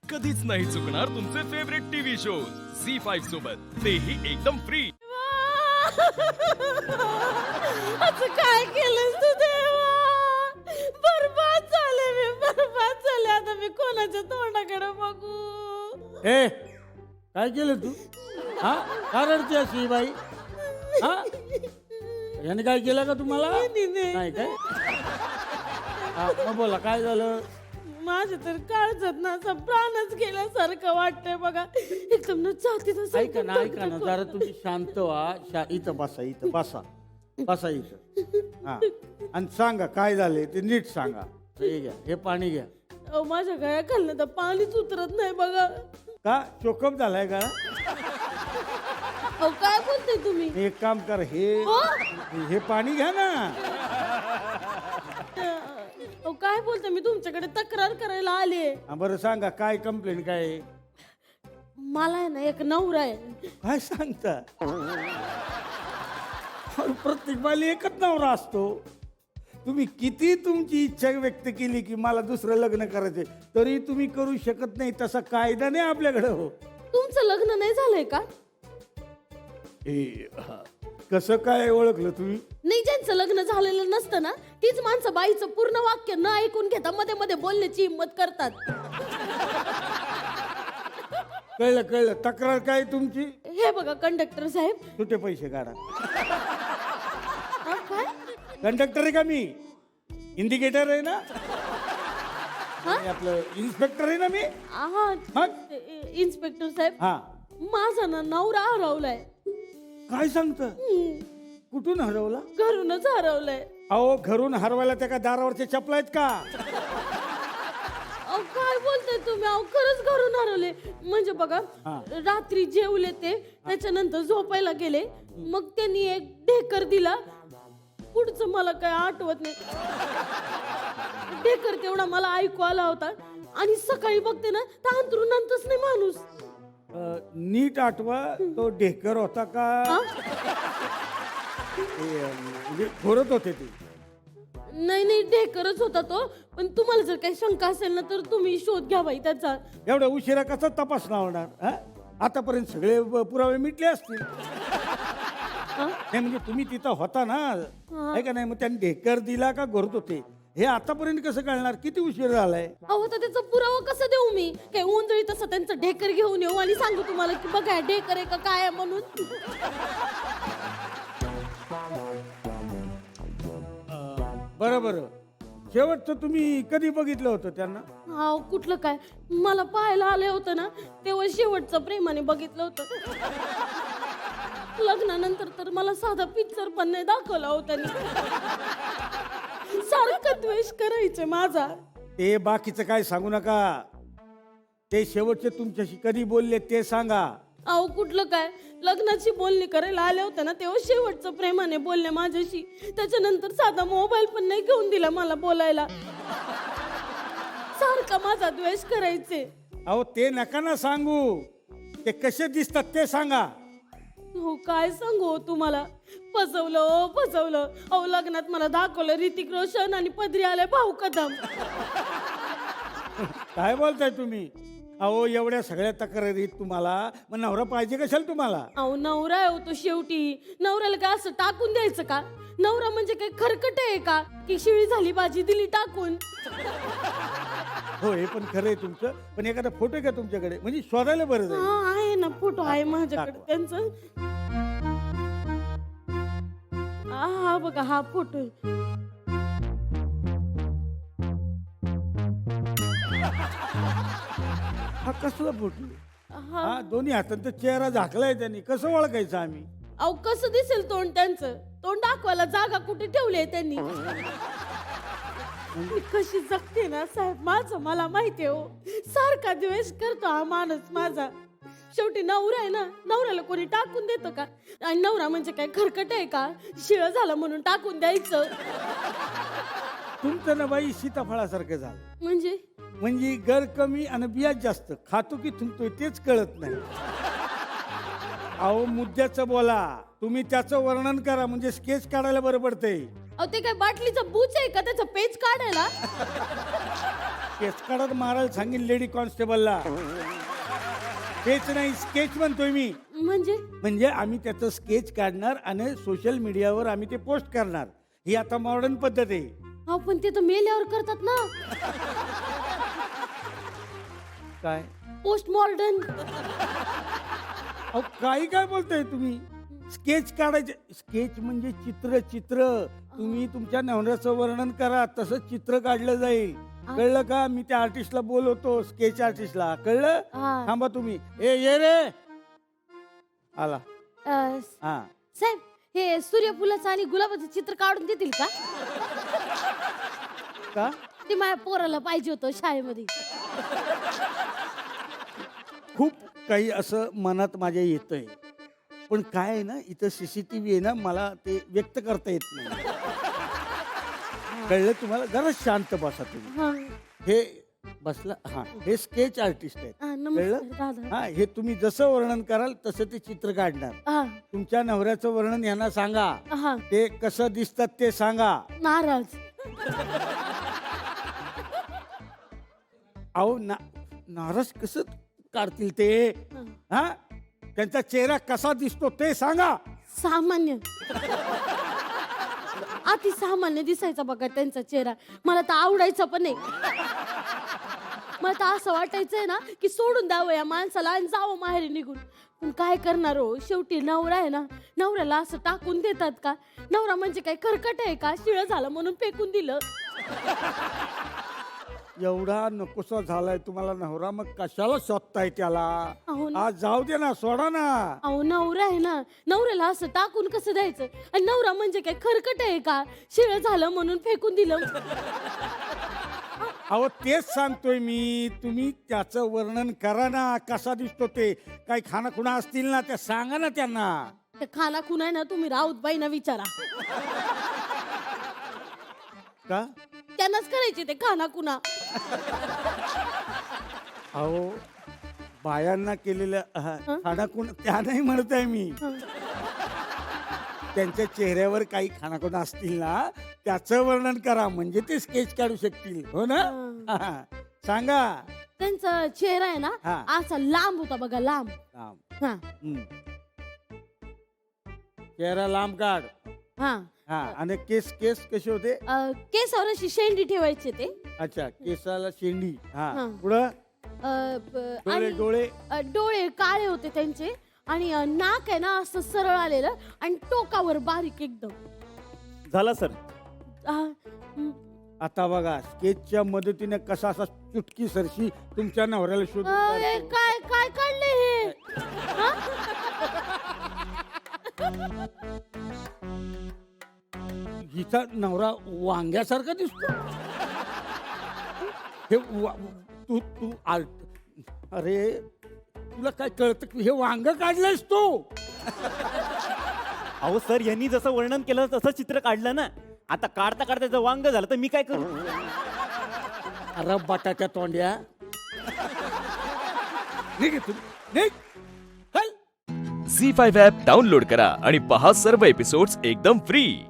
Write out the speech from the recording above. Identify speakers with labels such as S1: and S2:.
S1: कधीच नाही चुकणार तुमचे फेवरेट टीव्ही शोज झी5 सोबत, तेही एकदम फ्री.
S2: असं काय केलंस तू देवा? बरबाद झाले मी, बरबाद झाले. आता मी कोणाच्या तोंडाकडे बघू?
S3: ए काय केलं तू? हा का रडते अशी बाई? हा याने काय केलं का तुम्हाला? नाही काय? हा मग बोला काय झालं?
S2: माझं तर काळजात ना असं प्राणच गेल्यासारखं वाटतंय बघा. एकदम ना छातीत असं
S3: ऐका ना जरा तुम्ही शांत व्हा. इथं बसा, इथं बसा, बसा इथं. हा आणि सांगा काय झाले ते नीट सांगा. हे घ्या, हे पाणी घ्या.
S2: अहो, माझ्या गळ्या खाल्लं तर पाणीच उतरत नाही बघा.
S3: का चोकअप झालाय का?
S2: अहो काय बोलते तुम्ही?
S3: एक काम कर, हे
S2: हो?
S3: हे पाणी घ्या ना.
S2: अहो काय बोलते? मी तुमच्याकडे तक्रार करायला आले.
S3: हा, बरं सांगा काय कंप्लेंट काय आहे?
S2: मला आहे ना एक नवरा आहे.
S3: काय सांगता? अरे, प्रत्येक बाई एकच नवरा असतो. तुम्ही किती तुमची इच्छा व्यक्त केली की मला दुसरं लग्न करायचंय तरी तुम्ही करू शकत नाही. तसा कायदा नाही आपल्याकडे. हो
S2: तुमचं लग्न नाही झालंय का?
S3: कसं काय ओळखलं तुम्ही?
S2: नाही, ज्यांचं लग्न झालेलं नसतं ना तीच माणसं बाईचं पूर्ण वाक्य न ऐकून घेता मध्ये मध्ये बोलण्याची हिंमत करतात.
S3: कळलं कळलं. तक्रार काय तुमची?
S2: हे बघा कंडक्टर साहेब.
S3: सुटे पैसे काढा.
S2: काय?
S3: कंडक्टर आहे का मी? इंडिकेटर आहे ना?
S2: हा?
S3: आणि आपलं इन्स्पेक्टर आहे ना मी?
S2: हा
S3: मग?
S2: इन्स्पेक्टर साहेब,
S3: हा
S2: माझा ना नवरा हरवलाय.
S3: काय सांगता? कुठून हरवला?
S2: घरूनच हरवलाय.
S3: अहो घरून हरवायला त्या का दारावरचे चपला आहेत का?
S2: अहो काय बोलताय तुम्ही? अहो खरंच घरून हरवले. म्हणजे बघा,
S3: हा.
S2: रात्री जेवले ते, त्याच्यानंतर झोपायला गेले. मग त्यांनी एक ढेकर दिला. पुढचं मला काय आठवत नाही. ढेकर तेवढा मला ऐकू आला होता. आणि सकाळी बघते ना तर अंथरुणातच नाही माणूस.
S3: नीट आठवा. तो ढेकर होता का?
S2: हा?
S3: म्हणजे घोरत होते ते.
S2: नाही नाही, ढेकरच होता तो. पण तुम्हाला जर काही शंका असेल ना तर तुम्ही शोध घ्या बाई त्याचा.
S3: एवढ्या उशिरा कसा तपास लावणार? हा? आतापर्यंत सगळे पुरावे मिटले असतील. नाही म्हणजे तुम्ही तिथं होता ना, आहे का नाही? मग त्यांनी ढेकर दिला का घोरत होते हे आतापर्यंत कसं कळणार? किती उशीर झालाय?
S2: अहो तर त्याचा पुरावा कसा देऊ मी? काय उंजळी तसं त्यांचं ढेकर घेऊन येऊ आणि सांगू तुम्हाला की बघा ढेकर आहे का काय आहे म्हणून?
S3: बरं बरं. शेवटचं तुम्ही कधी बघितलं होतं त्यांना?
S2: हा कुठलं काय, मला पाहायला आले होतं ना तेव्हा शेवटचं प्रेमाने बघितलं होतं. लग्नानंतर तर मला साधा पिक्चर पण नाही दाखवला हो त्यांनी. सारखं द्वेष करायचे माझा.
S3: ते बाकीचं काय सांगू नका. ते शेवटचे तुमच्याशी कधी बोलले ते सांगा.
S2: अहो कुठलं काय, लग्नाची बोलणी करायला आले होते ना तेव्हा शेवटचं प्रेमाने बोलले माझ्याशी. त्याच्यानंतर साधा मोबाईल पण नाही घेऊन दिला मला बोलायला. सारखा माझा द्वेष करायचे.
S3: अहो ते नका ना सांगू. ते कसे दिसतात ते सांगा.
S2: हो काय सांगू तुम्हाला? फसवलं फसवलं. अहो लग्नात मला दाखवलं ऋतिक रोशन आणि पदरी आले भाऊ कदम.
S3: काय बोलताय तुम्ही? अहो एवढ्या सगळ्या तक्रारीत तुम्हाला मग नवरा पाहिजे कशाला तुम्हाला?
S2: अहो नवरा आहे हो तो शेवटी. नवऱ्याला काय असं टाकून द्यायचं का? नवरा म्हणजे काय खरकट आहे का की शिळी झाली भाजी दिली टाकून?
S3: हो हे पण खरं आहे तुमचं. पण एखादा फोटो आहे का तुमच्याकडे? म्हणजे शोधायला बरं जाईल.
S2: हा आहे ना, फोटो आहे माझ्याकडे त्यांचं. हा बघा हा फोटो आहे.
S3: हा कसला फोटो?
S2: हा.
S3: हा दोन्ही हातांचा चेहरा झाकलाय त्यांनी. कसं ओळखायचं आम्ही?
S2: अहो कसं दिसेल तोंड त्यांचं? तोंड दाखवायला जागा कुठे ठेवली आहे त्यांनी? मी कशी जगते ना साहेब, माझं मला माहिती आहे हो. सारखा द्वेष करतो हा माणूस माझा. शेवटी नवरा आहे ना, नवऱ्याला कोणी टाकून देतं का? आणि नवरा म्हणजे काय खरकट आहे का? शिळ झालं म्हणून टाकून द्यायचं?
S3: तुमचं ना बाई सीताफळासारखं झालं.
S2: म्हणजे
S3: गर कमी आणि बियाज जास्त. खातो की थुंकतोय तेच कळत नाही. अहो मुद्द्याचं बोला. तुम्ही त्याचं वर्णन करा म्हणजे स्केच काढायला बरं पडतंय.
S2: अहो ते काय बाटलीचं बूच आहे का त्याचं पेज काढायला?
S3: केस काढत मारायला सांगेन लेडी कॉन्स्टेबलला. तेच नाही, स्केच म्हणतोय मी. म्हणजे आम्ही त्याचं स्केच काढणार आणि सोशल मीडियावर आम्ही ते पोस्ट करणार. ही आता मॉडर्न पद्धत आहे.
S2: अहो पण ते तर मेल्यावर करतात ना,
S3: काय
S2: पोस्ट मॉडर्न.
S3: अहो काय बोलताय तुम्ही? स्केच काढायचे. स्केच म्हणजे चित्र. तुम्ही तुमच्या नवऱ्याचं वर्णन करा, तसं चित्र काढलं जाईल. कळलं का? मी त्या आर्टिस्टला बोलवतो, स्केच आर्टिस्टला. कळलं? थांबा तुम्ही. ये रे. आला. हा
S2: साहेब, हे सूर्यफुलाचं आणि गुलाबाचं चित्र काढून देतील का? ते माझ्या पोराला पाहिजे होतं शाळेमध्ये.
S3: खूप काही असं मनात माझ्या येतंय, पण काय आहे ना, इथं CCTV आहे ना, मला ते व्यक्त करता येत नाही. कळलं तुम्हाला? जरा शांत बसा तुम्ही. हे बसला. हा, हे स्केच आर्टिस्ट आहेत. कळलं? हा, हे तुम्ही जसं वर्णन कराल तसं ते चित्र काढणार. तुमच्या नवऱ्याचं वर्णन यांना सांगा, ते कसं दिसतात ते सांगा.
S2: नाराज.
S3: अहो नाराज कसं काढतील ते? हा, त्यांचा चेहरा कसा दिसतो ते सांगा.
S2: सामान्य, अति सामान्य दिसायचा बघा त्यांचा चेहरा. मला तर आवडायचा पण नाही. मला तर असं वाटायचंय ना की सोडून द्यावं या माणसाला आणि जावं माहेरी निघून. पण काय करणार हो, शेवटी नवरा आहे ना, नवऱ्याला असं टाकून देतात का? नवरा म्हणजे काय खरकट आहे का? शिळ झालं म्हणून फेकून दिलं.
S3: एवढा नकोसा झालाय तुम्हाला नवरा, मग कशाला शोधताय त्याला?
S2: अहो ना.
S3: आज जाऊ दे ना, सोडा ना.
S2: अहो नवरा आहे ना, नवऱ्याला असं टाकून कसं द्यायचं? आणि नवरा म्हणजे काय खरकट आहे का? शिळ झालं म्हणून फेकून दिलं.
S3: अहो तेच सांगतोय मी. तुम्ही त्याचं वर्णन करा ना, कसा दिसतो ते. काही खानाखुणा असतील ना, त्या सांगा ना त्यांना.
S2: ते खाना खुना आहे ना, तुम्ही राऊतबाईंना विचारा.
S3: का?
S2: त्यांनाच करायचे ते खाना खुना.
S3: अहो बायांना केलेल्या खानाखुणा त्या नाही म्हणताय मी. त्यांच्या चेहऱ्यावर काही खानाखुणा असतील ना, त्याचं वर्णन करा, म्हणजे ते स्केच काढू शकतील. हो ना? सांगा.
S2: त्यांचा चेहरा आहे ना, असा लांब होता बघा, लांब.
S3: चेहरा लांब काढ. हा, आणि केस कसे होते?
S2: केसावर अशी शेंडी ठेवायचे ते.
S3: अच्छा, केसाला शेंडी. हा, पुढं
S2: डोळे काळे होते त्यांचे, आणि नाक आहे ना असं सरळ आलेलं, आणि टोकावर बारीक एकदम.
S4: झाला सर.
S3: आता बघा, स्केचच्या मदतीने कसा असा चुटकी सरशी तुमच्या नवऱ्याला शोध.
S2: काय काढले हे?
S3: हिचा नवरा वांग्यासारखा दिसतो. हे तू अरे, तुला काय कळतं की हे वांग काढलंयस तू?
S4: अहो सर, यांनी जसं वर्णन केलं तसं चित्र काढलं ना. आता काढता त्याचं वांग झालं तर मी काय करू?
S3: अरे बटाट्या तोंड्या, निघ तू, निघ.
S1: झी 5 ॲप डाउनलोड करा आणि पहा सर्व एपिसोड्स एकदम फ्री.